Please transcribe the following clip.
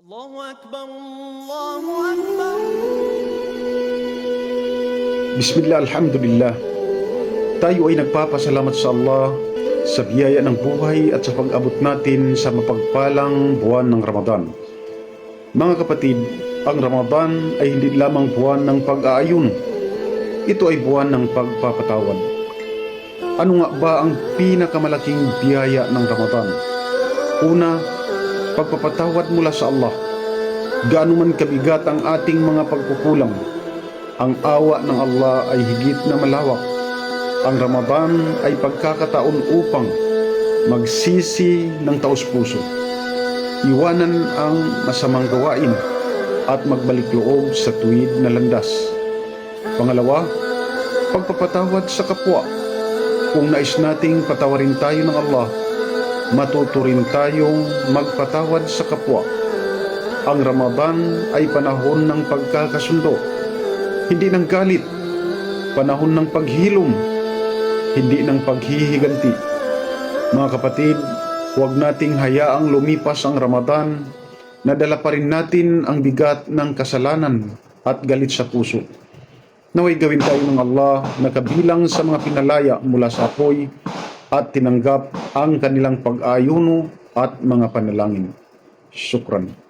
Allahu Akbar, Allahu Akbar. Bismillah, alhamdulillah. Tayo ay nagpapasalamat sa Allah sa biyaya ng buhay at sa pag-abot natin sa mapagpalang buwan ng Ramadan. Mga kapatid, ang Ramadan ay hindi lamang buwan ng pag-aayuno. Ito ay buwan ng pagpapatawad. Ano nga ba ang pinakamalaking biyaya ng Ramadan? Una, pagpapatawad mula sa Allah. Gaano man kabigat ang ating mga pagkukulang, ang awa ng Allah ay higit na malawak. Ang Ramadan ay pagkakataon upang magsisi ng taos-puso, iwanan ang masamang gawain at magbalik loob sa tuwid na landas. Pangalawa, pagpapatawad sa kapwa. Kung nais nating patawarin tayo ng Allah, matuto rin tayong magpatawad sa kapwa. Ang Ramadan ay panahon ng pagkakasundo, hindi ng galit, panahon ng paghilom, hindi ng paghihiganti. Mga kapatid, huwag nating hayaang lumipas ang Ramadan na dala pa rin natin ang bigat ng kasalanan at galit sa puso. Naway gawin tayo ng Allah na kabilang sa mga pinalaya mula sa apoy at tinanggap ang kanilang pag-ayuno at mga panalangin. Syukran.